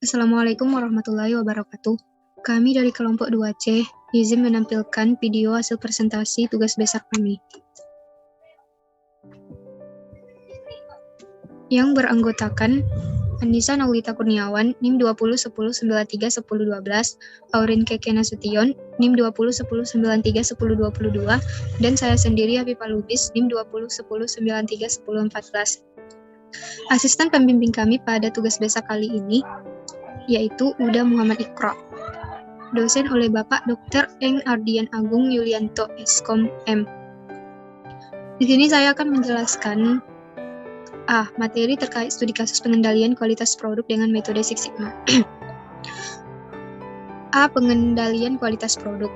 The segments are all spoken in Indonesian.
Assalamualaikum warahmatullahi wabarakatuh. Kami dari kelompok 2C izin menampilkan video hasil presentasi tugas besar kami. Yang beranggotakan Anissa Naulita Kurniawan, NIM 2010931012, Aurin Keke Nasution, NIM 2010931022, dan saya sendiri Habibah Lubis, NIM 2010931014. Asisten pembimbing kami pada tugas besar kali ini yaitu Uda Muhammad Iqra. Dosen oleh Bapak Dr. Eng Ardian Agung Yulianto, Eskom M. Di sini saya akan menjelaskan materi terkait studi kasus pengendalian kualitas produk dengan metode Six Sigma. Pengendalian kualitas produk.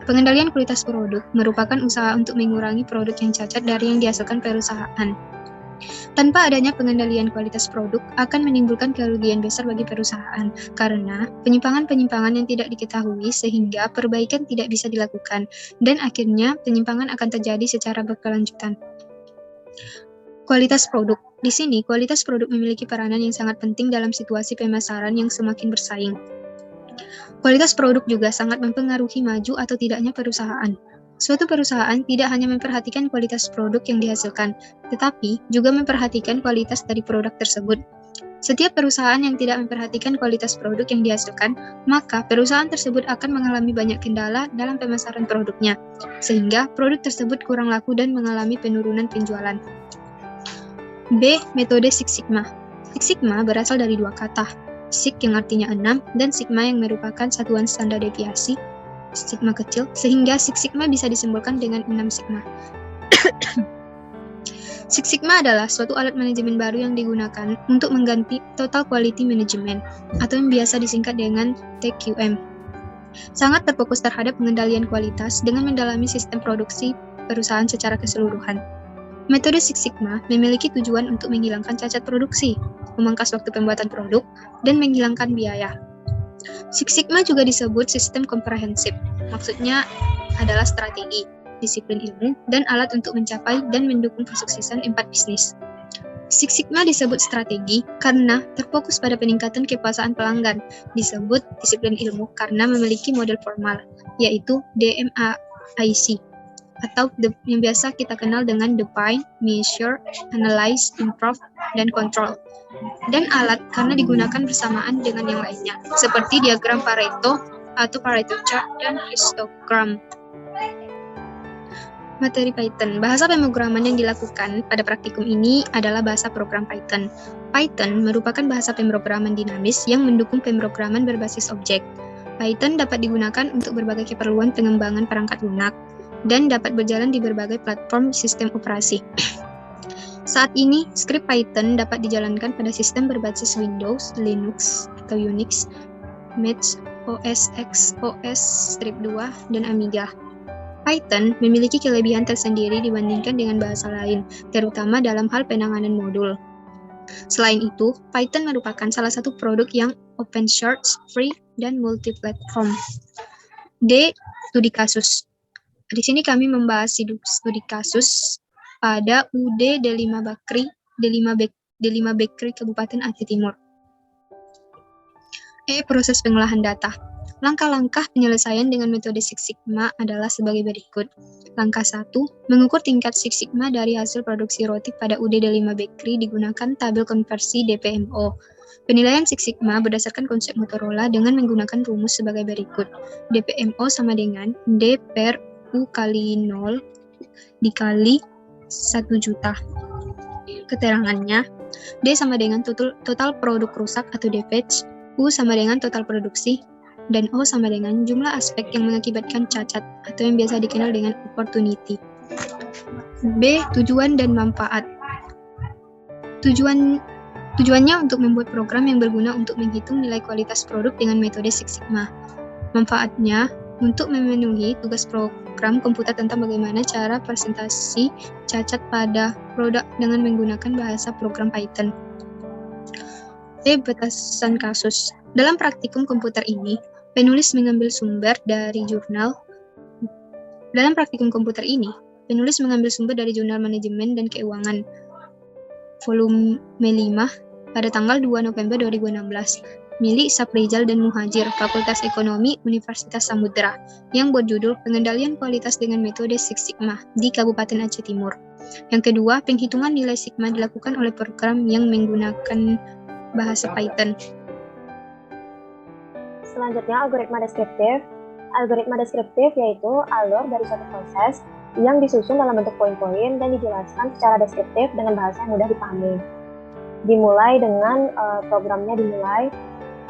Pengendalian kualitas produk merupakan usaha untuk mengurangi produk yang cacat dari yang dihasilkan perusahaan. Tanpa adanya pengendalian kualitas produk akan menimbulkan kerugian besar bagi perusahaan karena penyimpangan-penyimpangan yang tidak diketahui sehingga perbaikan tidak bisa dilakukan dan akhirnya penyimpangan akan terjadi secara berkelanjutan. Kualitas produk. Di sini, kualitas produk memiliki peranan yang sangat penting dalam situasi pemasaran yang semakin bersaing. Kualitas produk juga sangat mempengaruhi maju atau tidaknya perusahaan. Suatu perusahaan tidak hanya memperhatikan kualitas produk yang dihasilkan, tetapi juga memperhatikan kualitas dari produk tersebut. Setiap perusahaan yang tidak memperhatikan kualitas produk yang dihasilkan, maka perusahaan tersebut akan mengalami banyak kendala dalam pemasaran produknya, sehingga produk tersebut kurang laku dan mengalami penurunan penjualan. B. Metode Six Sigma. Six Sigma berasal dari dua kata, Six yang artinya 6, dan Sigma yang merupakan satuan standar deviasi, sigma kecil, sehingga Six Sigma bisa disimbolkan dengan 6 sigma. Six Sigma adalah suatu alat manajemen baru yang digunakan untuk mengganti Total Quality Management, atau yang biasa disingkat dengan TQM. Sangat terfokus terhadap pengendalian kualitas dengan mendalami sistem produksi perusahaan secara keseluruhan. Metode Six Sigma memiliki tujuan untuk menghilangkan cacat produksi, memangkas waktu pembuatan produk, dan menghilangkan biaya. Six Sigma juga disebut sistem komprehensif, maksudnya adalah strategi, disiplin ilmu, dan alat untuk mencapai dan mendukung kesuksesan 4 bisnis. Six Sigma disebut strategi karena terfokus pada peningkatan kepuasan pelanggan, disebut disiplin ilmu karena memiliki model formal, yaitu DMAIC, atau yang biasa kita kenal dengan Define, Measure, Analyze, Improve, dan Control. Dan alat karena digunakan bersamaan dengan yang lainnya, seperti diagram Pareto atau Pareto chart dan histogram. Materi Python. Bahasa pemrograman yang dilakukan pada praktikum ini adalah bahasa program Python. Python merupakan bahasa pemrograman dinamis yang mendukung pemrograman berbasis objek. Python dapat digunakan untuk berbagai keperluan pengembangan perangkat lunak dan dapat berjalan di berbagai platform sistem operasi. Saat ini, skrip Python dapat dijalankan pada sistem berbasis Windows, Linux, atau Unix, Mac OS X, OS Strip 2, dan Amiga. Python memiliki kelebihan tersendiri dibandingkan dengan bahasa lain, terutama dalam hal penanganan modul. Selain itu, Python merupakan salah satu produk yang open source, free, dan multi-platform. D. Studi kasus. Di sini kami membahas studi kasus pada UD D5 Bekri Kabupaten Aceh Timur. Proses pengolahan data. Langkah-langkah penyelesaian dengan metode Six Sigma adalah sebagai berikut. Langkah 1, mengukur tingkat Six Sigma dari hasil produksi roti pada UD D5 Bekri digunakan tabel konversi DPMO. Penilaian Six Sigma berdasarkan konsep Motorola dengan menggunakan rumus sebagai berikut. DPMO sama dengan D per U kali 0 dikali 1 juta. Keterangannya, D sama dengan total produk rusak atau damage, U sama dengan total produksi, dan O sama dengan jumlah aspek yang mengakibatkan cacat atau yang biasa dikenal dengan opportunity. B. Tujuan dan manfaat. Tujuannya untuk membuat program yang berguna untuk menghitung nilai kualitas produk dengan metode Six Sigma. Manfaatnya untuk memenuhi tugas program komputer tentang bagaimana cara presentasi cacat pada produk dengan menggunakan bahasa program Python. Batasan kasus. Dalam praktikum komputer ini, penulis mengambil sumber dari jurnal. Dalam praktikum komputer ini, penulis mengambil sumber dari Jurnal Manajemen dan Keuangan, volume 5, pada tanggal 2 November 2016. milik Saprijal dan Muhajir, Fakultas Ekonomi Universitas Samudra, yang berjudul Pengendalian Kualitas dengan Metode Six Sigma di Kabupaten Aceh Timur. Yang kedua, penghitungan nilai sigma dilakukan oleh program yang menggunakan bahasa Python. Selanjutnya, algoritma deskriptif. Algoritma deskriptif yaitu alur dari suatu proses yang disusun dalam bentuk poin-poin dan dijelaskan secara deskriptif dengan bahasa yang mudah dipahami. Dimulai dengan programnya dimulai,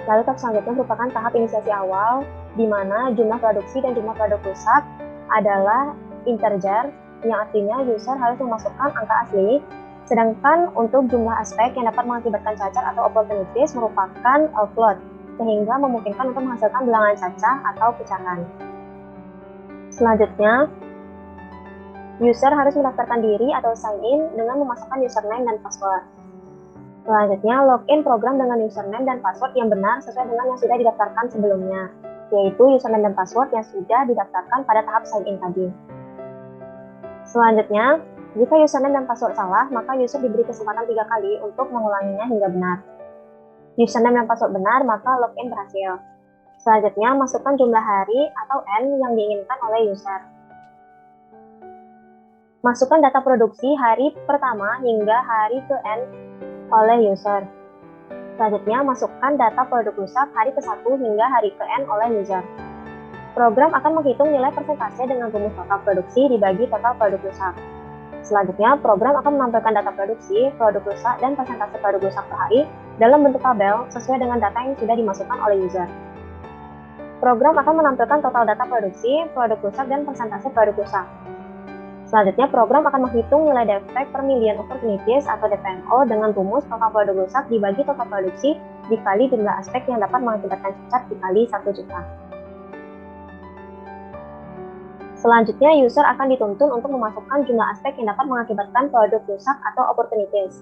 lalu tahap selanjutnya merupakan tahap inisiasi awal, di mana jumlah produksi dan jumlah produk rusak adalah integer, yang artinya user harus memasukkan angka asli, sedangkan untuk jumlah aspek yang dapat mengakibatkan cacat atau opportunities merupakan float, sehingga memungkinkan untuk menghasilkan bilangan cacah atau pecahan. Selanjutnya, user harus mendaftarkan diri atau sign in dengan memasukkan username dan password. Selanjutnya, login program dengan username dan password yang benar sesuai dengan yang sudah didaftarkan sebelumnya, yaitu username dan password yang sudah didaftarkan pada tahap sign in tadi. Selanjutnya, jika username dan password salah, maka user diberi kesempatan 3 kali untuk mengulanginya hingga benar. Username dan password benar, maka login berhasil. Selanjutnya, masukkan jumlah hari atau N yang diinginkan oleh user. Masukkan data produksi hari pertama hingga hari ke N oleh user. Selanjutnya, masukkan data produk rusak hari ke-1 hingga hari ke N oleh user. Program akan menghitung nilai persentase dengan rumus total produksi dibagi total produk rusak. Selanjutnya, program akan menampilkan data produksi, produk rusak, dan persentase produk rusak per hari dalam bentuk tabel sesuai dengan data yang sudah dimasukkan oleh user. Program akan menampilkan total data produksi, produk rusak, dan persentase produk rusak. Selanjutnya, program akan menghitung nilai defect per million opportunities atau DPMO dengan rumus total produk rusak dibagi total produksi dikali jumlah aspek yang dapat mengakibatkan cacat dikali 1 juta. Selanjutnya, user akan dituntun untuk memasukkan jumlah aspek yang dapat mengakibatkan produk rusak atau opportunities.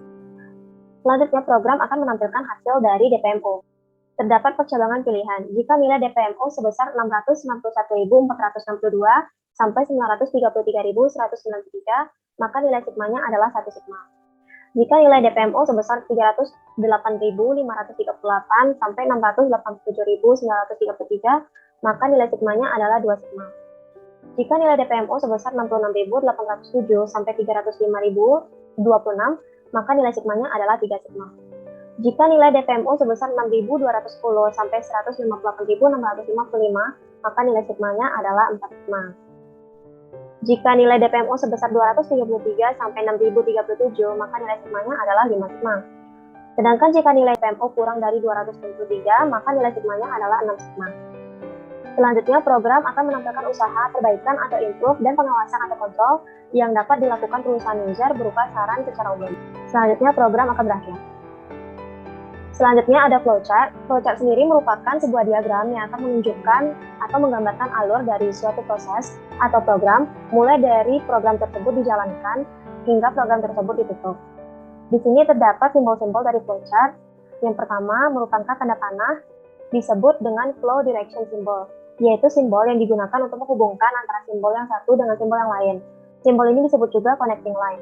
Selanjutnya, program akan menampilkan hasil dari DPMO. Terdapat percobaan pilihan. Jika nilai DPMO sebesar 691.462 sampai 933.193, maka nilai sigmanya adalah 1 sigma. Jika nilai DPMO sebesar 308.538 sampai 687.933, maka nilai sigmanya adalah 2 sigma. Jika nilai DPMO sebesar 66.807 sampai 305.026, maka nilai sigmanya adalah 3 sigma. Jika nilai DPMO sebesar 6.210 sampai 158.655, maka nilai sigmanya adalah 4 sigma. Jika nilai DPMO sebesar 233 sampai 6.037, maka nilai sigmanya adalah 5 sigma. Sedangkan jika nilai DPMO kurang dari 293, maka nilai sigmanya adalah 6 sigma. Selanjutnya, program akan menampilkan usaha perbaikan atau improve dan pengawasan atau kontrol yang dapat dilakukan perusahaan user berupa saran secara umum. Selanjutnya, program akan berakhir. Selanjutnya ada flowchart. Flowchart sendiri merupakan sebuah diagram yang akan menunjukkan atau menggambarkan alur dari suatu proses atau program, mulai dari program tersebut dijalankan hingga program tersebut ditutup. Di sini terdapat simbol-simbol dari flowchart. Yang pertama merupakan tanda panah, disebut dengan flow direction symbol, yaitu simbol yang digunakan untuk menghubungkan antara simbol yang satu dengan simbol yang lain. Simbol ini disebut juga connecting line.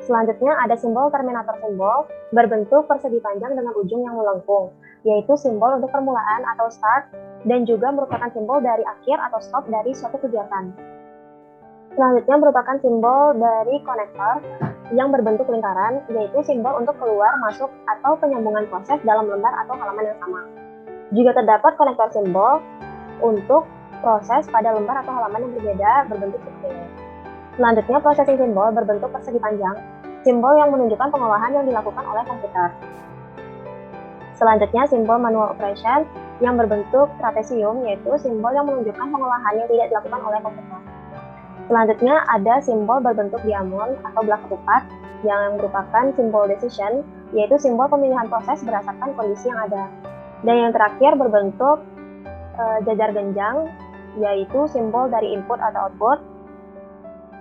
Selanjutnya ada simbol terminator symbol berbentuk persegi panjang dengan ujung yang melengkung, yaitu simbol untuk permulaan atau start dan juga merupakan simbol dari akhir atau stop dari suatu kegiatan. Selanjutnya merupakan simbol dari konektor yang berbentuk lingkaran, yaitu simbol untuk keluar, masuk, atau penyambungan proses dalam lembar atau halaman yang sama. Juga terdapat konektor simbol untuk proses pada lembar atau halaman yang berbeda berbentuk seperti ini. Selanjutnya, processing simbol berbentuk persegi panjang, simbol yang menunjukkan pengolahan yang dilakukan oleh komputer. Selanjutnya, simbol manual operation yang berbentuk trapesium, yaitu simbol yang menunjukkan pengolahan yang tidak dilakukan oleh komputer. Selanjutnya, ada simbol berbentuk diamond atau belah ketupat yang merupakan simbol decision, yaitu simbol pemilihan proses berdasarkan kondisi yang ada. Dan yang terakhir berbentuk jajar genjang, yaitu simbol dari input atau output,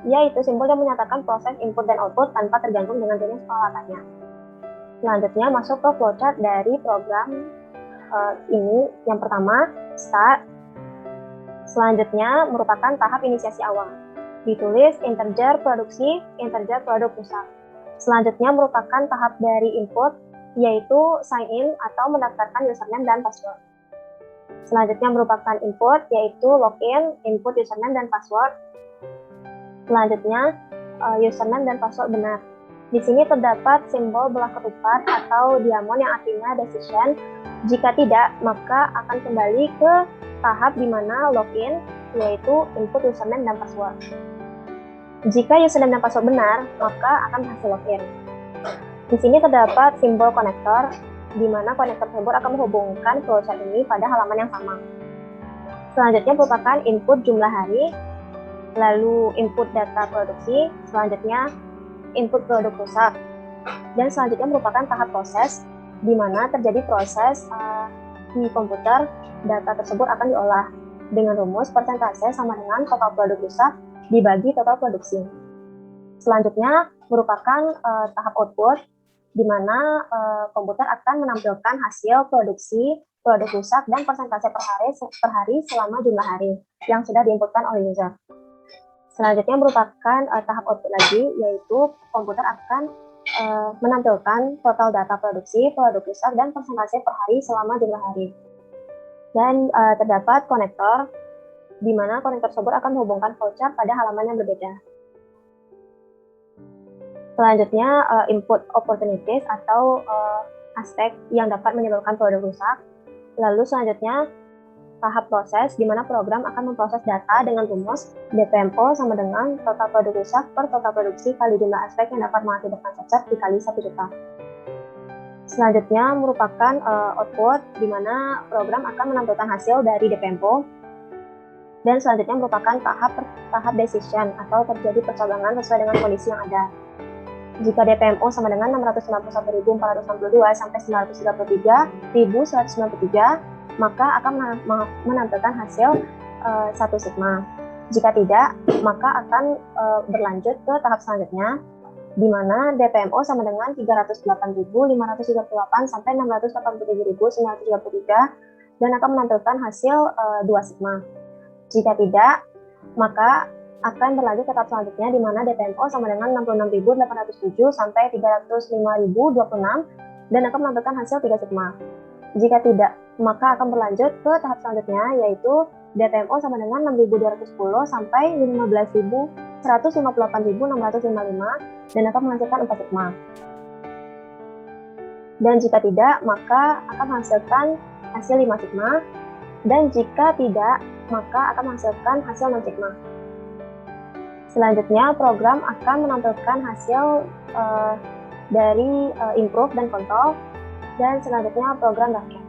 yaitu simbol yang menyatakan proses input dan output tanpa tergantung dengan jenis peralatannya. Selanjutnya masuk ke flowchart dari program ini. Yang pertama, start. Selanjutnya merupakan tahap inisiasi awal. Ditulis integer produksi, integer produk rusak. Selanjutnya merupakan tahap dari input, yaitu sign in atau mendaftarkan username dan password. Selanjutnya merupakan input, yaitu login, input username dan password. Selanjutnya, username dan password benar. Di sini terdapat simbol belah ketupat atau diamond yang artinya decision. Jika tidak, maka akan kembali ke tahap di mana login, yaitu input username dan password. Jika username dan password benar, maka akan berhasil login. Di sini terdapat simbol konektor, di mana konektor tersebut akan menghubungkan flowchart ini pada halaman yang sama. Selanjutnya merupakan input jumlah hari, lalu input data produksi, selanjutnya input produk rusak, dan selanjutnya merupakan tahap proses, di mana terjadi proses di komputer, data tersebut akan diolah dengan rumus persentase sama dengan total produk rusak dibagi total produksi. Selanjutnya merupakan tahap output, di mana komputer akan menampilkan hasil produksi, produk rusak, dan persentase per hari selama jumlah hari yang sudah diinputkan oleh user. Selanjutnya merupakan tahap output lagi, yaitu komputer akan menampilkan total data produksi, produk rusak, dan persentase per hari selama jumlah hari. Dan terdapat konektor, di mana konektor tersebut akan menghubungkan flowchart pada halaman yang berbeda. Selanjutnya, input opportunities atau aspek yang dapat menyebabkan produk rusak. Lalu selanjutnya, tahap proses, di mana program akan memproses data dengan rumus DPMO sama dengan total produk rusak per total produksi kali jumlah aspek yang dapat mengakibatkan cacat dikali 1 juta. Selanjutnya merupakan output, di mana program akan menampilkan hasil dari DPMO. Dan selanjutnya merupakan tahap decision atau terjadi percobangan sesuai dengan kondisi yang ada. Jika DPMO sama dengan 691.462 sampai 933.193, maka akan menampilkan hasil 1 sigma. Jika tidak, maka akan berlanjut ke tahap selanjutnya, di mana DPMO sama dengan 308.538 sampai 687.933 dan akan menampilkan hasil 2 sigma. Jika tidak, maka akan berlanjut ke tahap selanjutnya, di mana DPMO sama dengan 66.807 sampai 305.026 dan akan menampilkan hasil 3 sigma. Jika tidak, maka akan berlanjut ke tahap selanjutnya, yaitu DPMO sama dengan 6.210 sampai 158.655 dan akan menghasilkan 4 sigma. Dan jika tidak, maka akan menghasilkan hasil 5 sigma. Dan jika tidak, maka akan menghasilkan hasil 6 sigma. Selanjutnya, program akan menampilkan hasil dari improve dan control, dan selanjutnya program berakhir.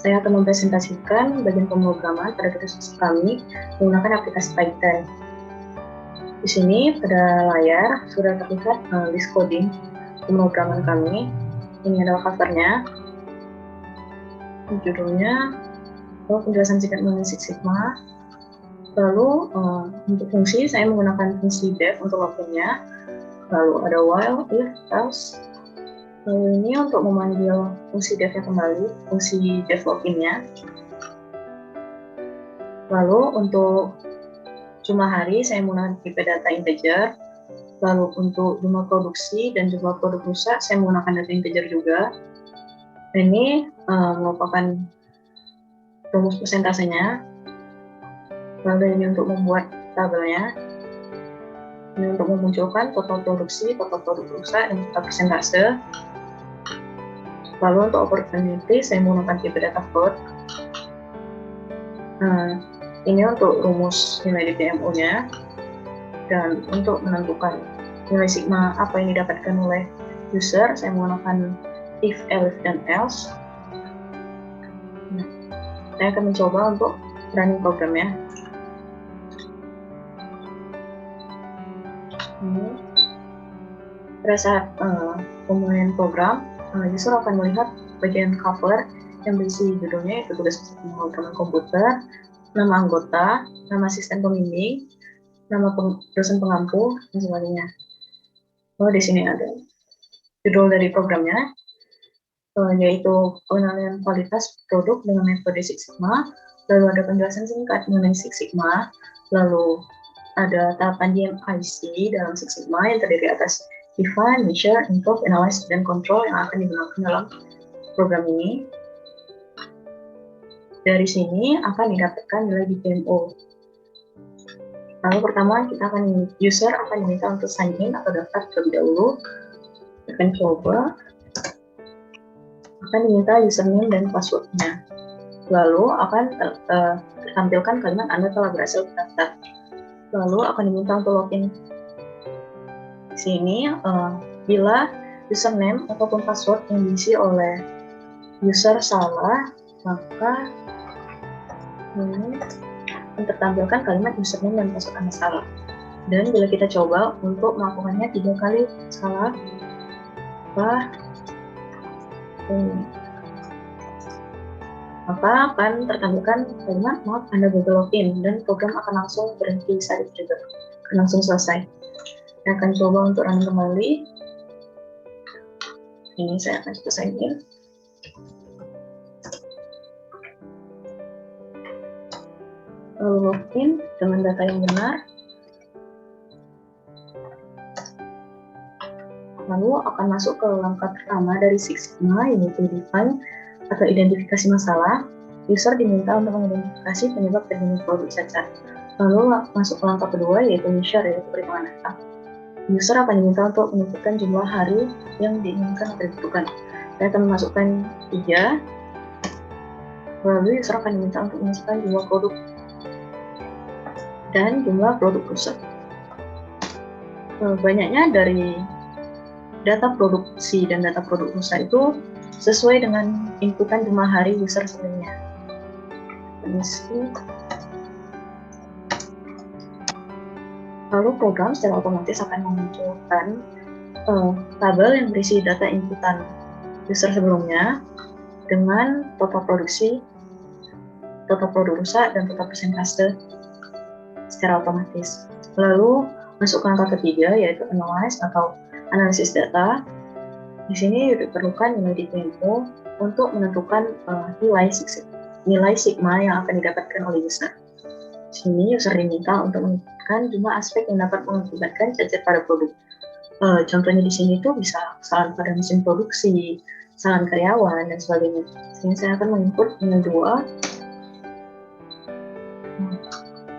Saya akan mempresentasikan bagian pemrograman pada tugas kami menggunakan aplikasi Python. Di sini pada layar sudah terlihat list coding pemrograman kami. Ini adalah covernya, judulnya, lalu penjelasan singkat mengenai Six Sigma. Lalu untuk fungsi, saya menggunakan fungsi def untuk loginnya. Lalu ada while, if, else. Lalu ini untuk memanggil fungsi defnya kembali, fungsi def loginnya. Lalu untuk jumlah hari, saya menggunakan tipe data integer. Lalu untuk jumlah produksi dan jumlah produk rusak, saya menggunakan data integer juga. Ini merupakan rumus persentasenya. Lalu ini untuk membuat tabelnya, ini untuk memunculkan total produksi, total produk rusak, dan total persentase. Lalu untuk opportunity, saya menggunakan tipe data float. Ini untuk rumus nilai DPMO-nya, dan untuk menentukan nilai sigma apa yang didapatkan oleh user, saya menggunakan if, elif, dan else. Saya akan mencoba untuk running programnya. Pada saat pemulaian program, user akan melihat bagian cover yang berisi judulnya, yaitu tugas pemrograman komputer, nama anggota, nama asisten pembimbing, nama dosen pengampu, dan sebagainya. Lalu di sini ada judul dari programnya, yaitu penilaian kualitas produk dengan metode Six Sigma. Lalu ada penjelasan singkat mengenai Six Sigma. Lalu ada tahapan DMIC dalam Six Sigma yang terdiri atas define, measure, improve, analyze, dan control yang akan digunakan dalam program ini. Dari sini akan didapatkan nilai di PMO. Lalu pertama user akan diminta untuk sign in atau daftar terlebih dahulu. Akan coba, akan diminta username dan passwordnya. Lalu akan tampilkan kalimat Anda telah berhasil terdaftar. Lalu akan diminta untuk login. Di sini bila username ataupun password yang diisi oleh user salah, maka ini akan tertampilkan kalimat username dan password Anda salah. Dan bila kita coba untuk melakukannya 3 kali salah, maka akan tertampilkan kalimat maaf Anda gagal login, dan program akan langsung berhenti saat trigger, akan langsung selesai. Saya akan coba untuk run kembali. Ini saya akan coba sign in. Lalu login dengan data yang benar. Lalu akan masuk ke langkah pertama dari Six Sigma, yaitu define atau identifikasi masalah. User diminta untuk mengidentifikasi penyebab terjadinya produk cacat. Lalu masuk ke langkah kedua, yaitu measure, yaitu perhitungan data. User akan diminta untuk menentukan jumlah hari yang diinginkan atau dibutuhkan. Saya akan memasukkan 3. Lalu user akan diminta untuk memasukkan jumlah produk dan jumlah produk rusak. Banyaknya dari data produksi dan data produk rusak itu sesuai dengan inputan jumlah hari user sebelumnya. Lalu program secara otomatis akan memunculkan tabel yang berisi data inputan user sebelumnya dengan total produksi, total produk rusak, dan total persentase secara otomatis. Lalu masuk ke langkah ketiga, yaitu analyze atau analisis data. Di sini diperlukan nilai di PMO untuk menentukan nilai sigma yang akan didapatkan oleh user. Di sini user diminta untuk menentukan jumlah aspek yang dapat mengakibatkan cacat pada produk. Contohnya di sini itu bisa kesalahan pada mesin produksi, kesalahan karyawan, dan sebagainya. Sini saya akan menginput nilai 2.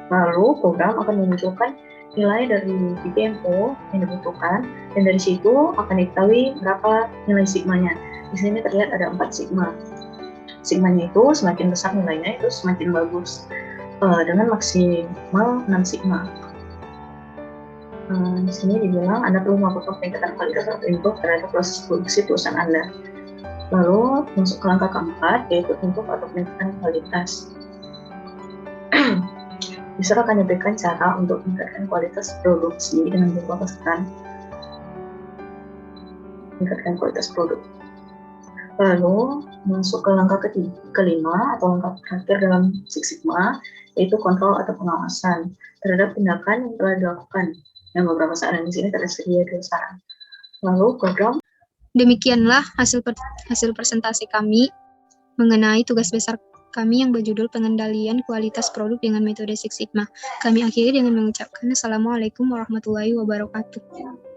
Lalu program akan memunculkan nilai dari PMO yang dibutuhkan, dan dari situ akan diketahui berapa nilai sigmanya. Di sini terlihat ada 4 sigma. Sigmanya itu semakin besar nilainya itu semakin bagus, dengan maksimal 6 sigma. Di sini dibilang Anda perlu melakukan peningkatan kualitas atau improve terhadap proses produksi perusahaan Anda. Lalu masuk ke langkah keempat, yaitu improve atau peningkatan kualitas. User akan diberikan cara untuk meningkatkan kualitas produksi dengan beberapa saran. Meningkatkan kualitas produk. Lalu masuk ke langkah kelima atau langkah terakhir dalam Six Sigma, yaitu kontrol atau pengawasan terhadap tindakan yang telah dilakukan. Yang beberapa saran di sini tersedia 2 saran. Lalu program. Demikianlah hasil presentasi kami mengenai tugas besar kami yang berjudul pengendalian kualitas produk dengan metode Six Sigma. Kami akhiri dengan mengucapkan Assalamualaikum warahmatullahi wabarakatuh.